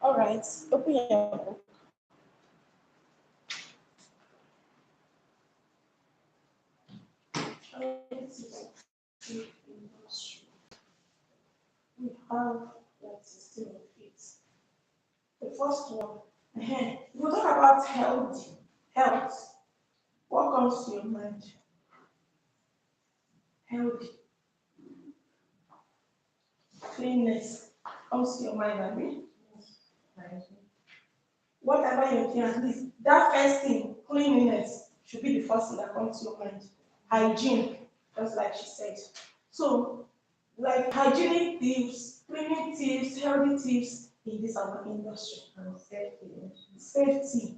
All right, open your book. We have like 16 of it. The first one, we talk about health. What comes to your mind? Healthy, cleanness comes to your mind, Abby. Whatever you're doing, at least that first thing, cleanliness, should be the first thing that comes to your mind. Hygiene, just like she said. So, like hygienic tips, cleaning tips, healthy tips in this our industry. Safety,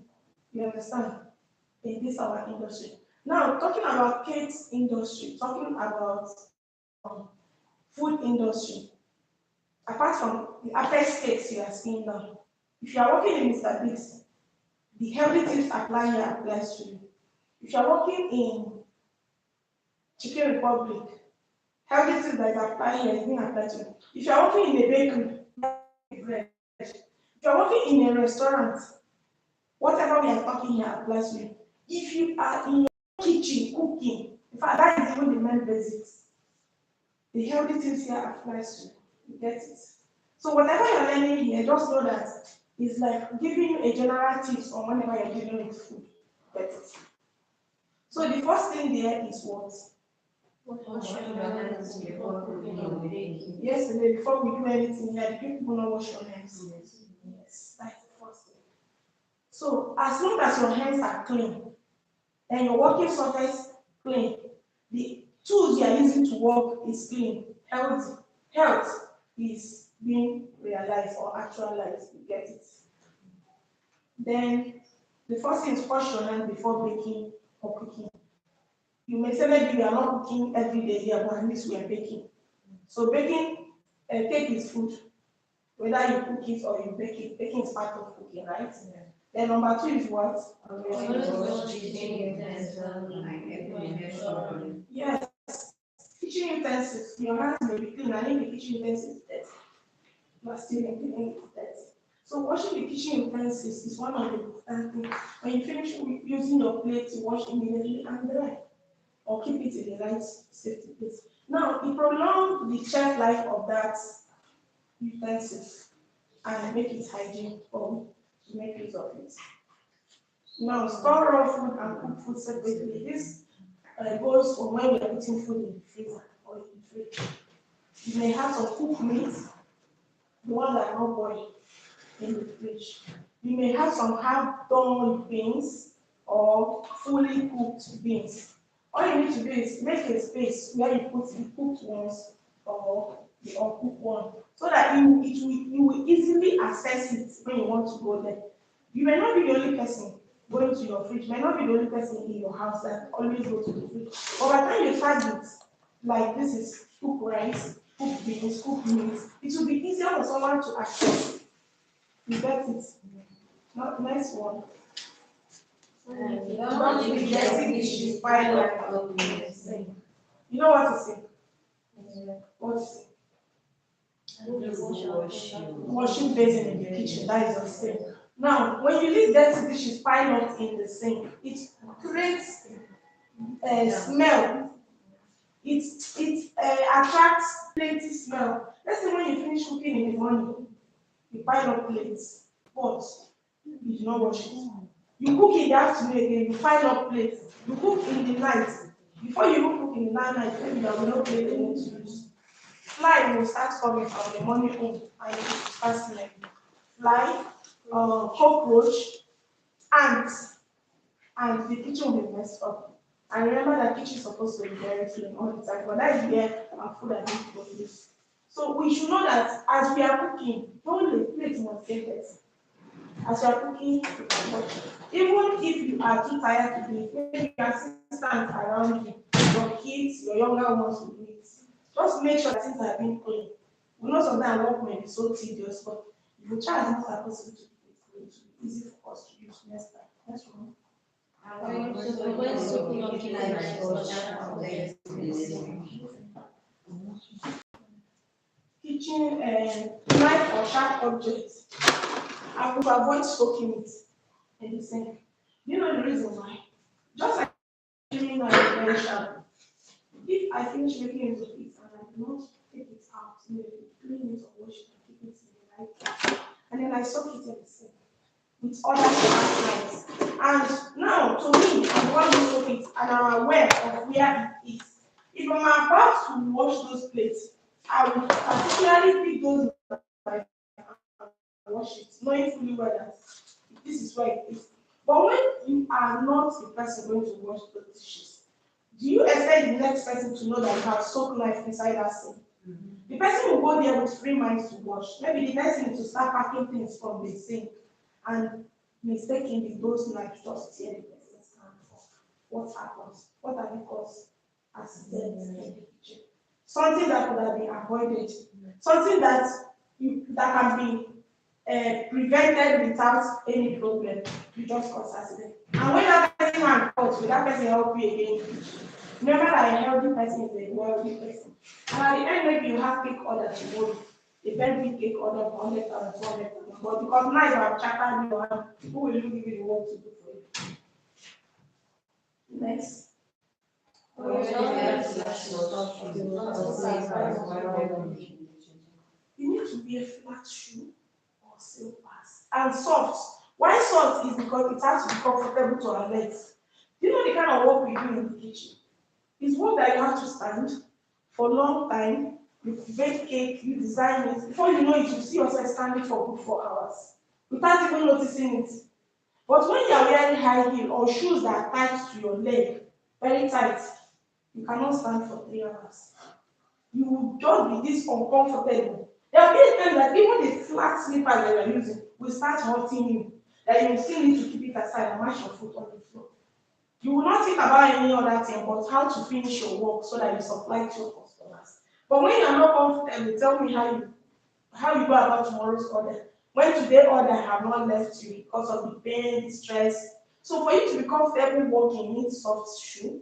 you understand? In this our industry. Now, talking about Kate's industry, talking about um, food industry, apart from the Apex cakes you are seeing now, if you are working in Mr. Biggs, the healthy tips apply here applies to you. If you are working in Chicken Republic, healthy tips that apply here is being applied to you. If you are working in a bakery, bread. If you are working in a restaurant, whatever we are talking here applies to you. If you are in your kitchen cooking, in fact, that is even the main basics. The healthy tips here applies to you. You get it? So whatever you're learning here, just know that it's like giving you a general tips on whenever you're dealing with food. Get it? So the first thing there is what? Wash your hands before cooking or baking. Yesterday, before we do anything here, do people not wash your hands? Yes, that's the first thing. So as long as your hands are clean and your working surface clean, the tools you are using to work is clean, healthy. Health is being realized or actualized. You get it? Then the first thing is wash your hands before baking or cooking. You may say maybe we are not cooking every day here, but at least we are baking. So baking, cake is food. Whether you cook it or you bake it, baking is part of cooking, right? Yeah. Then number two is what? Yes, kitchen utensils. Your hands may be clean, and if the kitchen utensils is dirty, you are still maintaining it dirty. So washing the kitchen utensils is one of the important things. When you finish using your plate, you wash immediately and dry, or keep it in the right safety place. Now, it prolongs the shelf life of that utensils and make it hygienic for to make use of it. Now, store raw food and cook food separately. This goes for when we are putting food in the freezer or in the fridge. You may have some cooked meat, the one that are not boiled, in the fridge. You may have some half-done beans or fully cooked beans. All you need to do is make a space where you put the cooked ones or the uncooked one, so that you will easily access it when you want to go there. You may not be the only person going to your fridge, may not be the only person in your house that always go to the fridge. But by the time you tag it, like this is cooked rice, cooked beans, cooked meat, it will be easier for someone to access. You get it? Next one. Don't be getting dishes piled up in the sink. You know what to say? What to say? Washing basin in the kitchen, that is a sink. Now, when you leave dirty dishes piled up in the sink, it creates a smell. It attracts plenty smell. Let's say when you finish cooking in the morning, you pile up plates, but you do not wash it. You cook in the afternoon again, you pile up plates. You cook in the night. Before you even cook in the night, maybe there will no plate you need to use. Fly will start coming from the morning home and you start smelling. Fly, cockroach, ants, and the kitchen will be messed up. And remember that kitchen is supposed to be very clean all the time, but that is where our food are being produced. So we should know that as we are cooking, don't the plate must get dirty. As you are cooking, you can watch it. Even if you are too tired to do it, maybe you can stand around you, your kids, your younger ones will do it. Just make sure that things are being clean. We know sometimes work may be so tedious, but if you try as much as possible to do it, it will be easy for us to use next time. Next one. Kitchen knife or sharp objects. I would avoid soaking it in the sink. Do you know the reason why? Just like cleaning my very sharp. If I finish making use of it and I do not take it out, maybe clean it or wash it and keep it in the right place, and then I soak it in the sink with other plants. And now, to me, I'm the one who soak it and I'm aware of where it is. If I'm about to wash those plates, I will particularly pick those like wash it, knowing fully well that this is where it is. But when you are not the person going to wash those dishes, do you expect the next person to know that you have soap knife inside that sink? The person will go there with free mind to wash. Maybe the next thing to start packing things from the sink and mistakenly those knives just tear the person's hand off. What happens? What are the cause? Accidents in the kitchen. Something that could have been avoided. Something that can be prevented without any problem. You just cause accident. And when that person hand falls, will that person help you again? Remember that a healthy person is a wealthy person. And at the end, maybe you have cake order to go. A very big cake order of 100,000, 200,000. But because now you have chattered your hand, who will you give you the work to do for you? Next. You need to be a flat shoe or slippers. And soft. Why soft is because it has to be comfortable to our legs. Do you know the kind of work we do in the kitchen? It's work that you have to stand for a long time. You bake cake, you design it. Before you know it, you see yourself standing for good 4 hours without even noticing it. But when you are wearing high heel or shoes that are tight to your leg, very tight, you cannot stand for 3 hours. You will just be this uncomfortable. There will be a time that even the flat slippers that you are using will start hurting you. That you will still need to keep it aside and mash your foot on the floor. You will not think about any other thing but how to finish your work so that you supply to your customers. But when you are not comfortable, tell me how you go about tomorrow's order. When today order have not left you because of the pain, the stress. So for you to be comfortable walking, you need soft shoe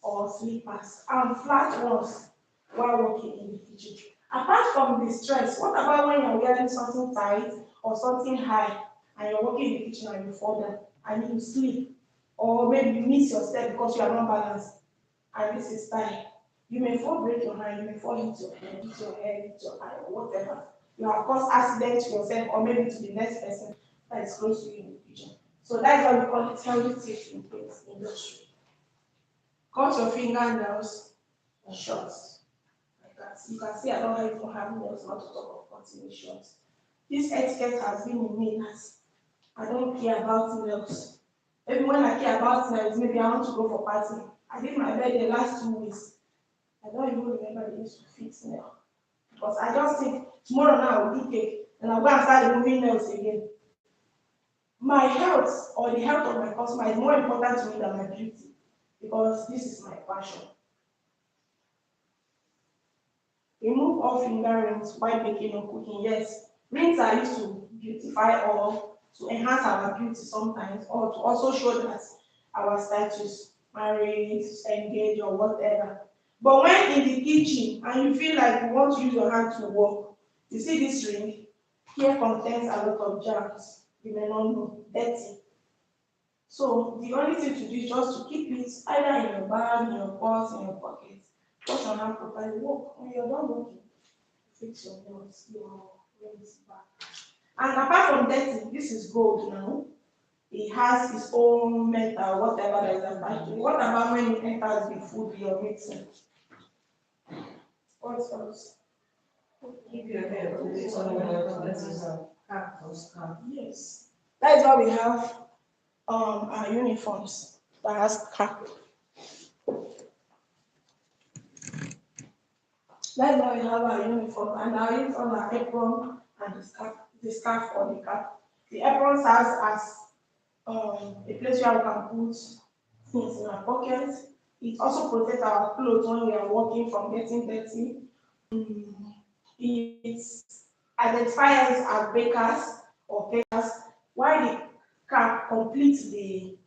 or slippers and flat ones while working in the kitchen. Apart from the stress, what about when you're wearing something tight or something high and you're working in the kitchen and you fall down and you sleep, or maybe you miss your step because you are not balanced and this is time. You may fall, break your hand, you may fall, hit your head, hit your eye, or whatever. You have caused accident to yourself or maybe to the next person that is close to you in the kitchen. So that's why we call it healthy tips in place industry. Cut your fingernails short. Like that. You can see I don't even have nails, not to talk of cutting it short. This etiquette has been in me as I don't care about nails. Maybe when I care about nails, maybe I want to go for party. I did my bed the last 2 weeks. I don't even remember the use to fix nail. Because I just think tomorrow now I will do cake and I'll go and start removing nails again. My health or the health of my customer is more important to me than my beauty because this is my passion. Remove all finger rings while baking or cooking. Yes, rings are used to beautify or to enhance our beauty sometimes, or to also show that our status, married, engaged, or whatever. But when in the kitchen and you feel like you want to use your hand to work, you see this ring, here contains a lot of germs. You may not know, dirty. So the only thing to do is just to keep it either in your bag, in your purse, in your pocket. Wash your hand properly. Work. When you're done working, fix your nails, your rings back. And apart from dirty, this is gold now. It has its own metal, whatever that is attached to it. What about when it enters the food you're mixing? What else? Keep your hair put it on your cap. Yes. That is why we have our uniforms that has cap. That's why we have our uniform and our uniform, our apron and the scarf or the cap. The apron serves as a place where we can put things in our pockets. It also protects our clothes when we are walking from getting dirty. It identifies as bakers or bakers, while the cap completes the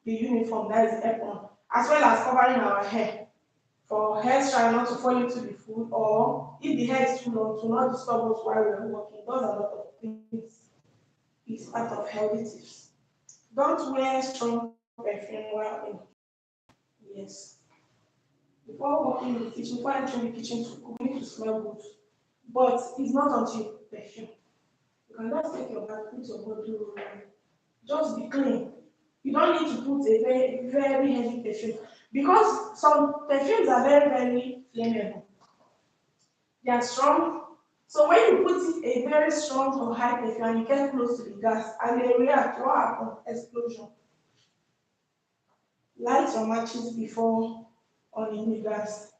uniform, that is the apron, as well as covering our hair for hairstyle not to fall into the food, or if the hair is too long to not disturb us while we are working. Those are a lot of things is part of healthy tips. Don't wear strong perfume while in. Yes. Before walking in the kitchen, before entering the kitchen to cook, you need to smell good. But it's not until perfume. You can just take your bath, put your body oil. Just be clean. You don't need to put a very, very heavy perfume because some perfumes are very, very flammable. They are strong. So when you put a very strong or high perfume and you get close to the gas and they react, what happens? Explosion. Light your matches before on the gas.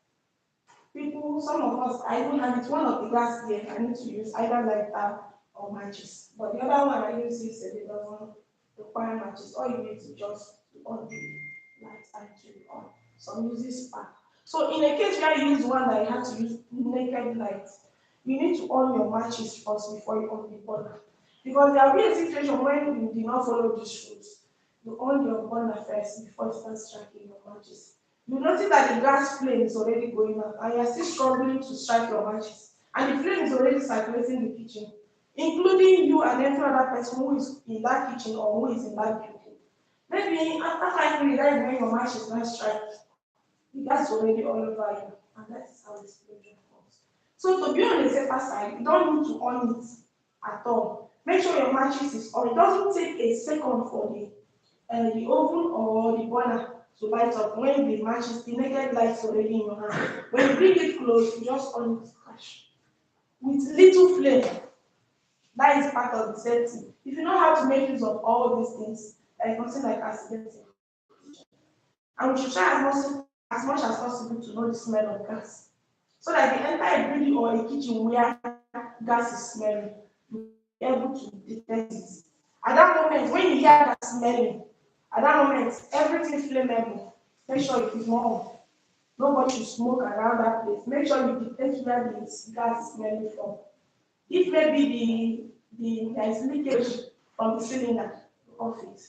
People, some of us, I don't have it. One of the gas here, I need to use either lighter or matches. But the other one I use is it doesn't require matches. All you need to just on the light and turn it on. Some uses spark. So in a case where you use one that you have to use naked light, you need to on your matches first before you on the burner. Because there will be a situation when you do not follow these rules. You on your burner first before you start striking your matches. You notice that the gas flame is already going up and you're still struggling to strike your matches. And the flame is already circulating the kitchen, including you and every other person who is in that kitchen or who is in that building. Maybe after 5 minutes, that is when your match is not strike. The gas is already all over you, and that is how the explosion comes. So to be on the safer side, you don't need to on it at all. Make sure your matches is on. It doesn't take a second for the oven or the burner to light up. When the matches, the naked light is already in your hand. When you bring it close, you just on it crash. With little flame, that is part of the safety. If you know how to make use of all these things, there is nothing like accident. And we should try as much as possible to know the smell of gas. So that if you enter a building or a kitchen where gas is smelling, you'll be able to detect it. At that moment, when you hear gas smelling, at that moment, everything flammable. Make sure it is not on. Nobody should smoke around that place. Make sure you detect where the gas is smelling from. If maybe there is leakage from the cylinder, off it.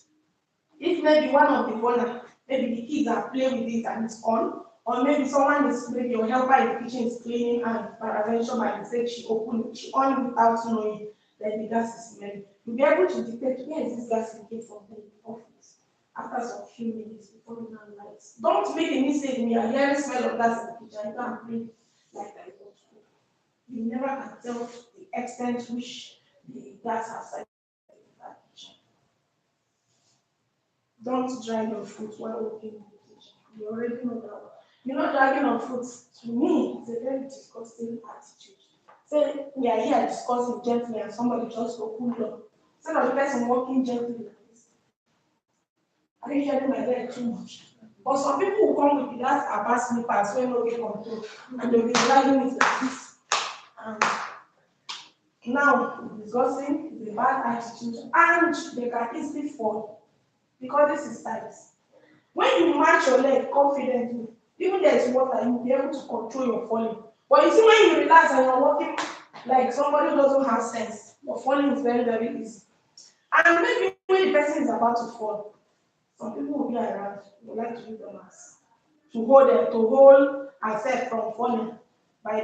If maybe one of the burner, maybe the kids are playing with it and it's on, or maybe someone is, maybe your helper in the kitchen is cleaning and peradventure by mistake she opened it, she on it without knowing that the gas is smelling. You'll be able to detect where is this gas leaking from the office after some few minutes before you now lights. Don't make a mistake when you are hearing smell of gas in the kitchen, you can't bring like that. You never can tell the extent which the gas has circulated in that kitchen. Don't dry your fruit while opening the kitchen. You already know that. You know, dragging of fruit, to me, it's a very disgusting attitude. Say, we are here discussing gently and somebody just opened the door. Instead of the person walking gently like this. Are you hearing my leg too much? But some people will come with that abass slippers when no get control and they'll be dragging it like this. And now, discussing is a bad attitude and they can easily fall because this is tight. When you match your leg confidently, even there is water, you'll be able to control your falling. But you see, when you relax and you're walking like somebody who doesn't have sense, your falling is very, very easy. And maybe when the person is about to fall, some people will be around, they like to use them as to hold ourselves from falling. By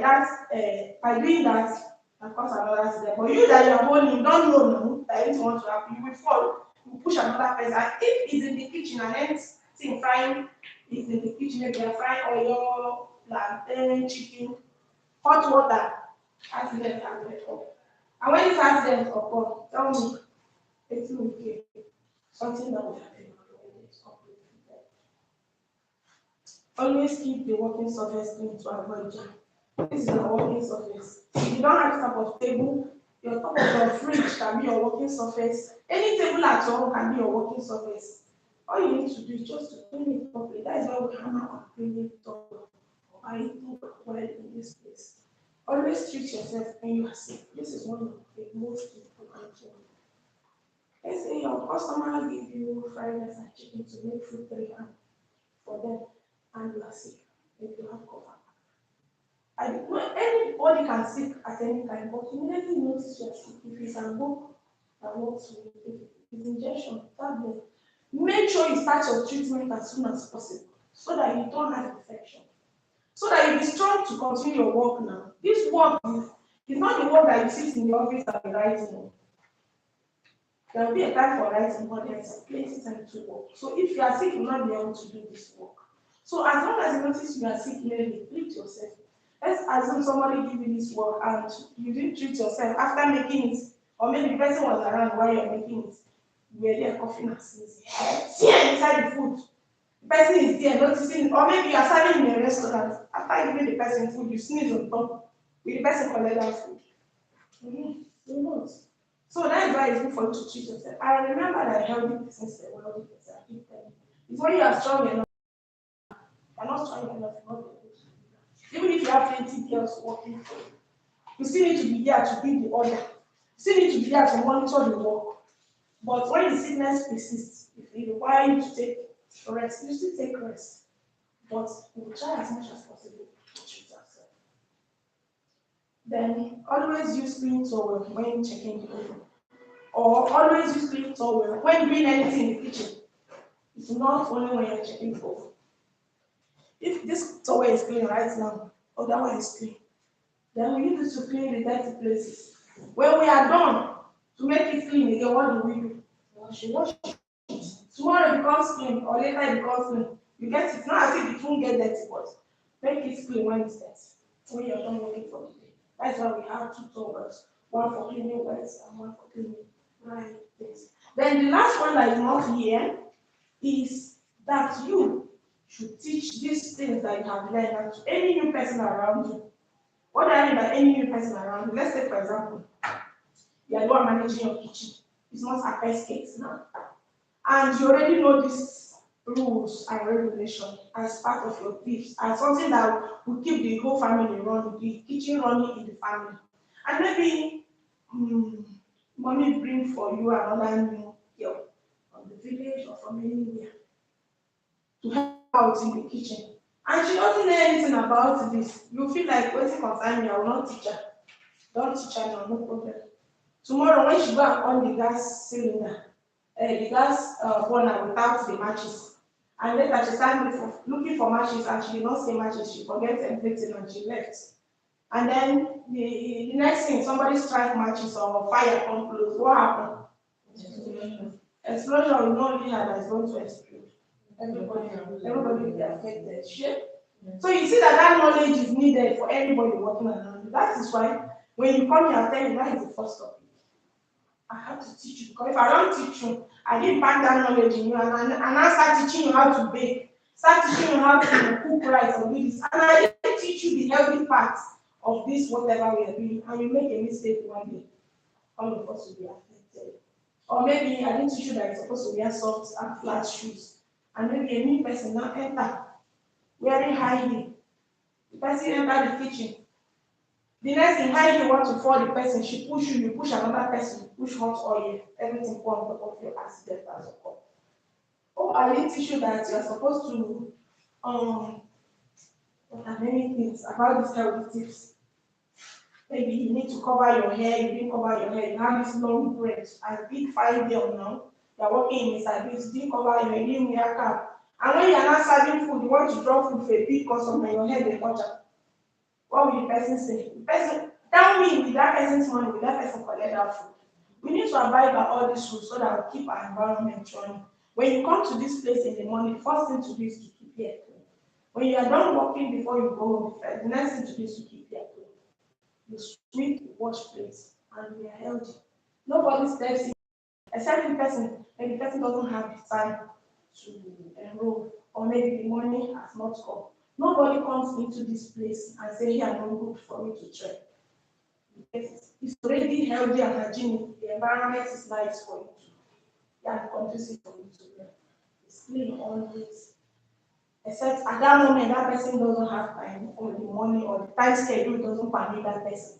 doing that, of course, another accident. But you that you are holding, you don't know now that it want to happen, you will fall. You push another person. And if it's in the kitchen and anything frying is in the kitchen, maybe you're frying oil, plantain, chicken, hot water, accident can occur. And when this accident occur, tell me, it's okay. Something that will happen. Always keep the working surface clean to avoid jam. This is your working surface. If you don't have this type of table, your top of your fridge can be your working surface. Any table at home can be your working surface. All you need to do is just to clean it properly. That is why we hammer on cleaning top. I do well in this place. Always treat yourself when you are sick. This is one of the most important things. Let's say your customer give you fried rice and chicken to make food 3 for them, and you are sick. If you have cover. Anybody can sick at any time, but immediately you notice you're sick. If it's a book that works with it, if it's injection, tablet, make sure you start your treatment as soon as possible so that you don't have infection. So that you'll be strong to continue your work now. This work is not the work that you sit in the office and be writing on. There will be a time for writing, but there's plenty time to work. So if you are sick, you will not be able to do this work. So as long as you notice you are sick, maybe treat yourself. Let's assume somebody give you this work and you didn't treat yourself after making it, or maybe the person was around while you're making it. You were there coughing and sneezing. Tear inside the food. The person is there noticing it, or maybe you are serving in a restaurant. After giving the person food, you sneeze on top. Will the person collect that food? You won't. So that is why it's good for you to treat yourself. I remember that healthy person said, well, it's when you are strong enough, you're not strong enough, you're not able to do that. Even if you have plenty girls working for you, you still need to be there to give the order. You still need to be there to monitor the work. But when the sickness persists, if it requires you to take rest, you still take rest. But you will try as much as possible to treat yourself. Then always use clean towel when checking the oven. Or always use clean towel when doing anything in the kitchen. It's not only when you're checking the oven. If this towel is clean right now, or that one is clean, then we use it to clean the dirty places. When we are done to make it clean again, what do we do? Wash it. Tomorrow it becomes clean, or later it becomes clean. You get it, not as if it won't get dirty, but make it clean when it's dirty. When you're done working for the day. That's why we have two towels, one for cleaning wets and one for cleaning dry things. Then the last one that is not here is that you should teach these things that you have learned to any new person around you. What do I mean by any new person around you? Let's say, for example, you are the one managing your kitchen. It's not a pest case now. And you already know these rules and regulations as part of your tips, as something that will keep the whole family running, the kitchen running in the family. And maybe mommy bring for you another new girl from the village or from anywhere to help out in the kitchen. And she doesn't know anything about this. You feel like waiting concern me, I will not teach her. Don't teach her now, no problem. Tomorrow when she go and on the gas cylinder, the gas burner without the matches, and later she started looking for matches and she did not see matches, she forget everything and she left. And then the next thing, somebody strike matches or fire come close. What happened? Explosion will not be had as going to explode. Everybody will be affected. Sure. So you see that that knowledge is needed for everybody working around you. That is why when you come here, I tell you that is the first topic. I have to teach you because if I don't teach you, I didn't pack that knowledge in you and I start teaching you how to bake, start teaching you how to cook rice or do this, and I didn't teach you the healthy parts of this whatever we are doing, and you make a mistake one day, all of us will be affected. Or maybe I didn't teach you that you're supposed to wear soft and flat shoes, and maybe a new person now enter wearing high heel. The person enter the kitchen. The next thing, how you want to fall the person, she push you, you push another person, you push hot oil, everything pour on top of your accident as a cup. Oh, I didn't teach you that you are supposed to what are many things about these healthy tips. Maybe you need to cover your hair, you didn't cover your hair, you have this long braids, and big 5 girl now, you're working in Mr. Biggs, you didn't cover your hair, you didn't wear cap. And when you're not serving food, you want to drop food for a big customer, your head they touch up. What will the person say? The person, tell me, with that person's money, will that person collect that food? We need to abide by all these rules so that we keep our environment running. When you come to this place in the morning, the first thing to do is to keep here clean. When you are done working before you go home, the next thing to do is to keep here clean. You sweep, you wash plates, and we are healthy. Nobody steps in, except the person, and the person doesn't have the time to enroll, or maybe the money has not come. Nobody comes into this place and say, "Here, no good for me to try." It's already healthy and hygienic. The environment is nice for you to, and conducive for you to learn. It's clean always. Except at that moment, that person doesn't have time, or the money, or the time schedule doesn't permit that person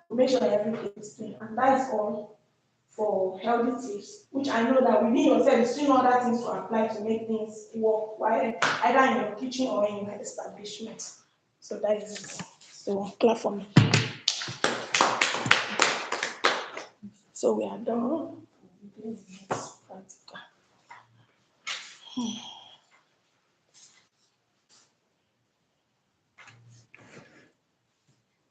to make sure that everything is clean. And that is all for healthy tips, which I know that within yourself, you still know other things to apply to make things work, right? Either in your kitchen or in your establishment. So that is it. So clap for me. So we are done. Practical.